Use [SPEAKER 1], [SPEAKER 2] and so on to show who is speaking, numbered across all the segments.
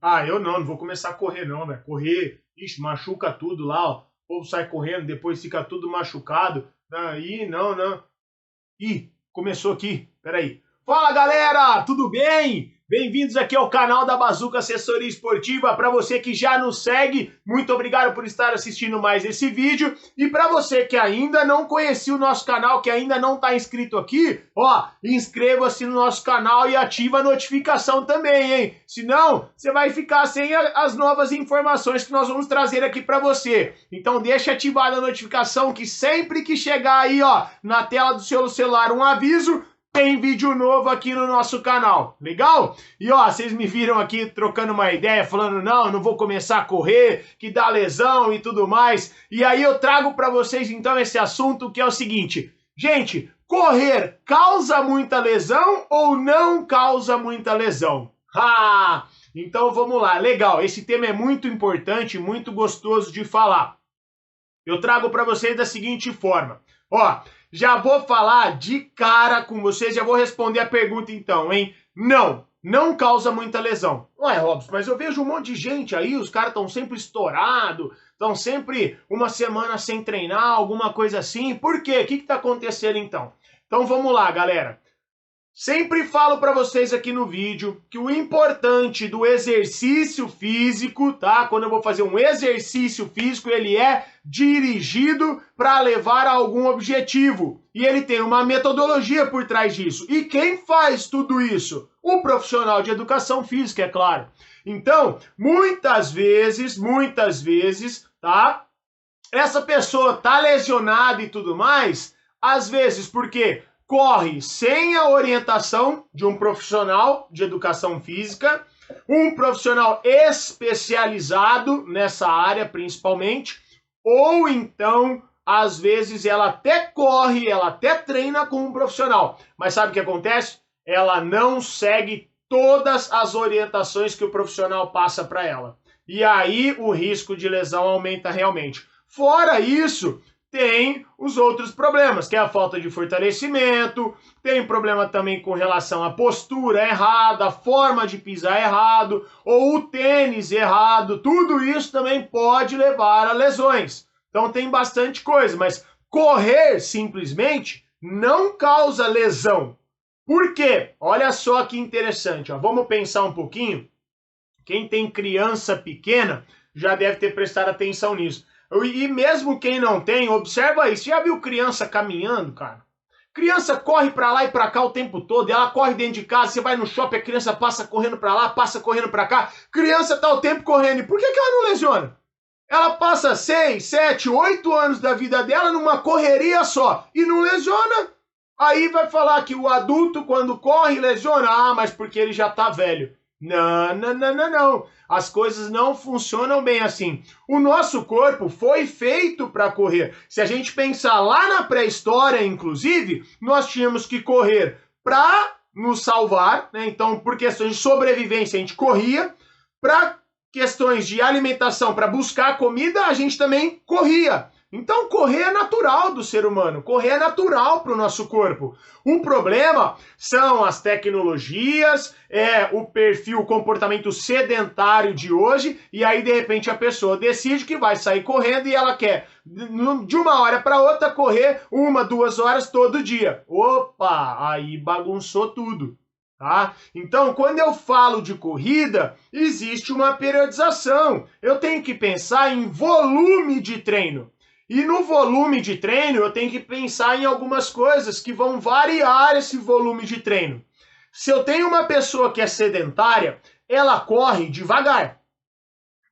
[SPEAKER 1] Ah, eu não vou começar a correr não, velho. Correr, ixi, machuca tudo lá, ó. O povo sai correndo, depois fica tudo machucado. Aí, não. Ih, começou aqui, peraí. Fala galera, tudo bem? Bem-vindos aqui ao canal da Bazuca Assessoria Esportiva. Para você que já nos segue, muito obrigado por estar assistindo mais esse vídeo. E para você que ainda não conhecia o nosso canal, que ainda não está inscrito aqui, ó, inscreva-se no nosso canal e ativa a notificação também, hein? Senão, você vai ficar sem as novas informações que nós vamos trazer aqui para você. Então deixa ativada a notificação que sempre que chegar aí, ó, na tela do seu celular um aviso, tem vídeo novo aqui no nosso canal, legal? E ó, vocês me viram aqui trocando uma ideia, falando, não vou começar a correr, que dá lesão e tudo mais. E aí eu trago para vocês então esse assunto que é o seguinte, gente, correr causa muita lesão ou não causa muita lesão? Então vamos lá, legal, esse tema é muito importante, muito gostoso de falar. Eu trago para vocês da seguinte forma, ó, já vou falar de cara com vocês, já vou responder a pergunta então, hein? Não causa muita lesão. Ué, Robson, mas eu vejo um monte de gente aí, os caras estão sempre estourados, estão sempre uma semana sem treinar, alguma coisa assim. Por quê? O que está acontecendo então? Então vamos lá, galera. Sempre falo para vocês aqui no vídeo que o importante do exercício físico, tá? Quando eu vou fazer um exercício físico, ele é dirigido para levar a algum objetivo. E ele tem uma metodologia por trás disso. E quem faz tudo isso? O profissional de educação física, é claro. Então, muitas vezes, tá? Essa pessoa tá lesionada e tudo mais, às vezes porque corre sem a orientação de um profissional de educação física, um profissional especializado nessa área principalmente, ou então, às vezes, ela até corre, ela até treina com um profissional, mas sabe o que acontece? Ela não segue todas as orientações que o profissional passa para ela. E aí o risco de lesão aumenta realmente. Fora isso, tem os outros problemas, que é a falta de fortalecimento, tem problema também com relação à postura errada, a forma de pisar errado, ou o tênis errado, tudo isso também pode levar a lesões. Então tem bastante coisa, mas correr simplesmente não causa lesão. Por quê? Olha só que interessante, ó. Vamos pensar um pouquinho. Quem tem criança pequena já deve ter prestado atenção nisso. E mesmo quem não tem, observa isso. Já viu criança caminhando, cara? Criança corre pra lá e pra cá o tempo todo. Ela corre dentro de casa, você vai no shopping, a criança passa correndo pra lá, passa correndo pra cá. Criança tá o tempo correndo. E por que ela não lesiona? Ela passa 6, 7, 8 anos da vida dela numa correria só e não lesiona. Aí vai falar que o adulto, quando corre, lesiona. Ah, mas porque ele já tá velho. Não. As coisas não funcionam bem assim. O nosso corpo foi feito para correr. Se a gente pensar lá na pré-história, inclusive, nós tínhamos que correr para nos salvar, né? Então, por questões de sobrevivência, a gente corria. Para questões de alimentação, para buscar comida, a gente também corria. Então, correr é natural do ser humano, correr é natural para o nosso corpo. O problema são as tecnologias, o perfil, o comportamento sedentário de hoje, e aí, de repente, a pessoa decide que vai sair correndo e ela quer, de uma hora para outra, correr 1, 2 horas todo dia. Opa, aí bagunçou tudo. Tá? Então, quando eu falo de corrida, existe uma periodização. Eu tenho que pensar em volume de treino. E no volume de treino, eu tenho que pensar em algumas coisas que vão variar esse volume de treino. Se eu tenho uma pessoa que é sedentária, ela corre devagar.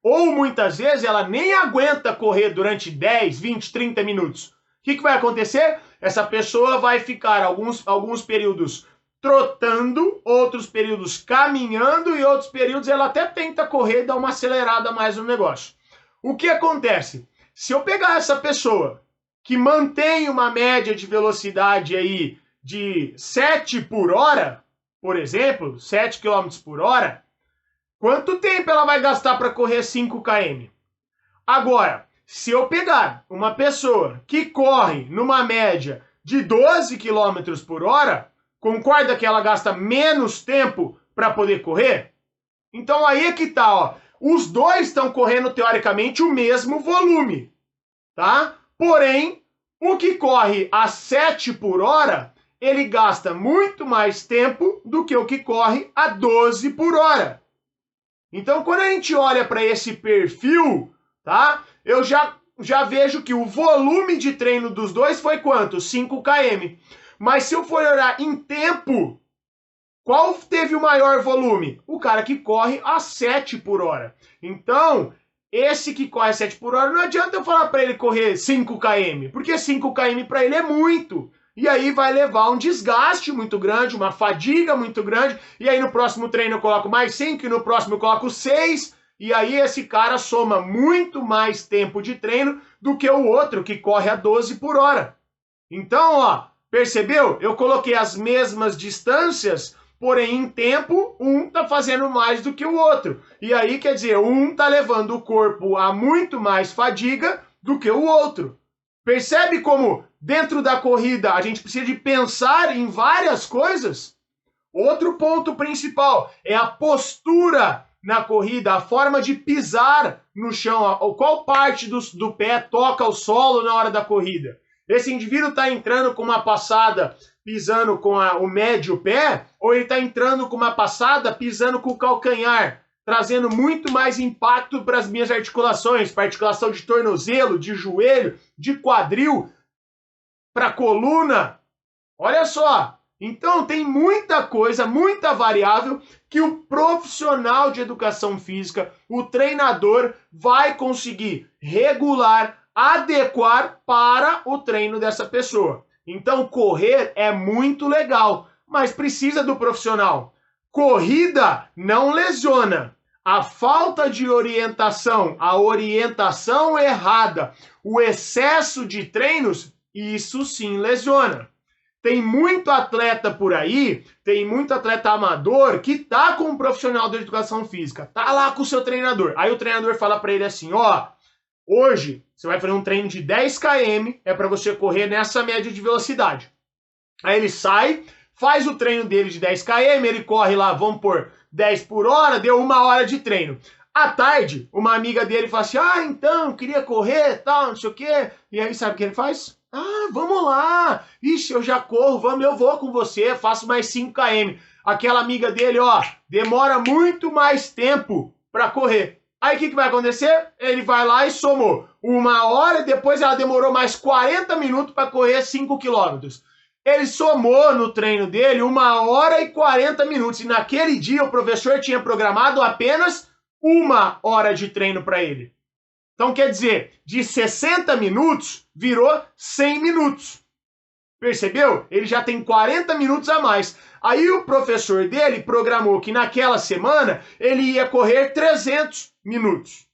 [SPEAKER 1] Ou muitas vezes ela nem aguenta correr durante 10, 20, 30 minutos. O que vai acontecer? Essa pessoa vai ficar alguns períodos trotando, outros períodos caminhando e outros períodos ela até tenta correr e dar uma acelerada mais no negócio. O que acontece? Se eu pegar essa pessoa que mantém uma média de velocidade aí de 7 por hora, por exemplo, 7 km por hora, quanto tempo ela vai gastar para correr 5 km? Agora, se eu pegar uma pessoa que corre numa média de 12 km por hora, concorda que ela gasta menos tempo para poder correr? Então aí é que tá, ó. Os dois estão correndo, teoricamente, o mesmo volume, tá? Porém, o que corre a 7 por hora, ele gasta muito mais tempo do que o que corre a 12 por hora. Então, quando a gente olha para esse perfil, tá? Eu já vejo que o volume de treino dos dois foi quanto? 5 km. Mas se eu for olhar em tempo, qual teve o maior volume? O cara que corre a 7 por hora. Então, esse que corre a 7 por hora, não adianta eu falar para ele correr 5 km, porque 5 km para ele é muito. E aí vai levar um desgaste muito grande, uma fadiga muito grande, e aí no próximo treino eu coloco mais 5, e no próximo eu coloco 6, e aí esse cara soma muito mais tempo de treino do que o outro que corre a 12 por hora. Então, ó, percebeu? Eu coloquei as mesmas distâncias, porém em tempo, um tá fazendo mais do que o outro. E aí, quer dizer, um tá levando o corpo a muito mais fadiga do que o outro. Percebe como dentro da corrida a gente precisa de pensar em várias coisas? Outro ponto principal é a postura na corrida, a forma de pisar no chão, qual parte do pé toca o solo na hora da corrida. Esse indivíduo está entrando com uma passada pisando com o médio pé, ou ele está entrando com uma passada pisando com o calcanhar, trazendo muito mais impacto para as minhas articulações, para articulação de tornozelo, de joelho, de quadril, para a coluna. Olha só, então tem muita coisa, muita variável que o profissional de educação física, o treinador, vai conseguir regular, adequar para o treino dessa pessoa. Então correr é muito legal, mas precisa do profissional. Corrida não lesiona. A falta de orientação, a orientação errada, o excesso de treinos, isso sim lesiona. Tem muito atleta por aí, tem muito atleta amador que tá com um profissional da educação física, tá lá com o seu treinador. Aí o treinador fala para ele assim, ó, hoje você vai fazer um treino de 10 km, é para você correr nessa média de velocidade. Aí ele sai, faz o treino dele de 10 km, ele corre lá, vamos por 10 por hora, deu 1 hora de treino. À tarde, uma amiga dele fala assim, ah, então, queria correr, tal, não sei o quê. E aí sabe o que ele faz? Ah, vamos lá. Ixi, eu já corro, vamos, eu vou com você, faço mais 5 km. Aquela amiga dele, ó, demora muito mais tempo para correr. Aí o que vai acontecer? Ele vai lá e somou 1 hora e depois ela demorou mais 40 minutos para correr 5 quilômetros. Ele somou no treino dele 1 hora e 40 minutos. E naquele dia o professor tinha programado apenas 1 hora de treino para ele. Então quer dizer, de 60 minutos virou 100 minutos. Percebeu? Ele já tem 40 minutos a mais. Aí o professor dele programou que naquela semana ele ia correr 300 minutos.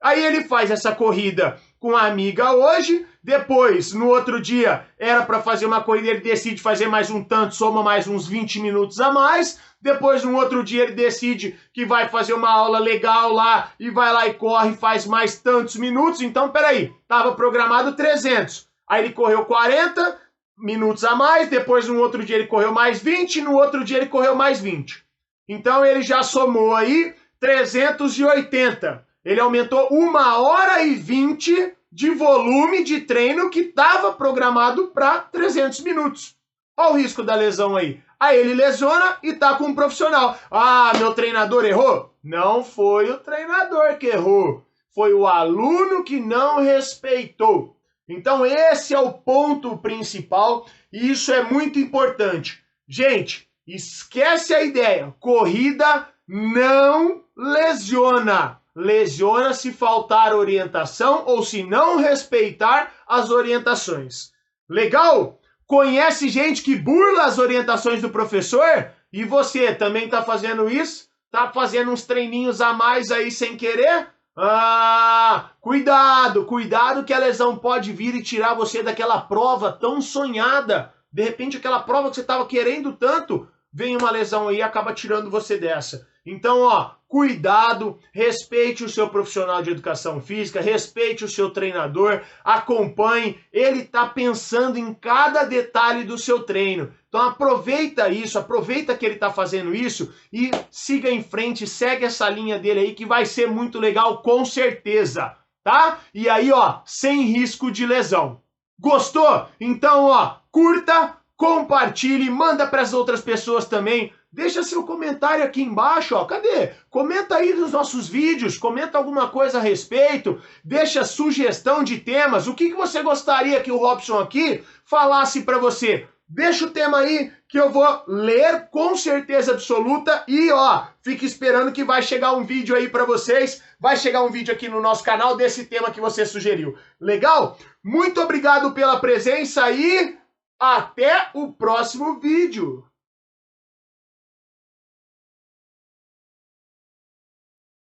[SPEAKER 1] Aí ele faz essa corrida com a amiga hoje, depois, no outro dia, era para fazer uma corrida, ele decide fazer mais um tanto, soma mais uns 20 minutos a mais, depois, no outro dia, ele decide que vai fazer uma aula legal lá, e vai lá e corre, faz mais tantos minutos, então, peraí, estava programado 300, aí ele correu 40 minutos a mais, depois, no outro dia, ele correu mais 20, no outro dia, ele correu mais 20. Então, ele já somou aí 380. Ele aumentou 1 hora e 20 de volume de treino que estava programado para 300 minutos. Olha o risco da lesão aí. Aí ele lesiona e tá com um profissional. Ah, meu treinador errou? Não foi o treinador que errou. Foi o aluno que não respeitou. Então esse é o ponto principal e isso é muito importante. Gente, esquece a ideia. Corrida não lesiona. Lesiona se faltar orientação ou se não respeitar as orientações. Legal? Conhece gente que burla as orientações do professor? E você também está fazendo isso? Está fazendo uns treininhos a mais aí sem querer? Ah, cuidado, cuidado que a lesão pode vir e tirar você daquela prova tão sonhada. De repente aquela prova que você estava querendo tanto, vem uma lesão aí e acaba tirando você dessa. Então, ó, cuidado, respeite o seu profissional de educação física, respeite o seu treinador, acompanhe, ele está pensando em cada detalhe do seu treino. Então aproveita isso, aproveita que ele tá fazendo isso e siga em frente, segue essa linha dele aí que vai ser muito legal, com certeza, tá? E aí, ó, sem risco de lesão. Gostou? Então, ó, curta, compartilhe, manda para as outras pessoas também. Deixa seu comentário aqui embaixo, ó. Cadê? Comenta aí nos nossos vídeos, comenta alguma coisa a respeito, deixa sugestão de temas. O que você gostaria que o Robson aqui falasse para você? Deixa o tema aí que eu vou ler com certeza absoluta e, ó, fique esperando que vai chegar um vídeo aí para vocês. Vai chegar um vídeo aqui no nosso canal desse tema que você sugeriu. Legal? Muito obrigado pela presença e até o próximo vídeo.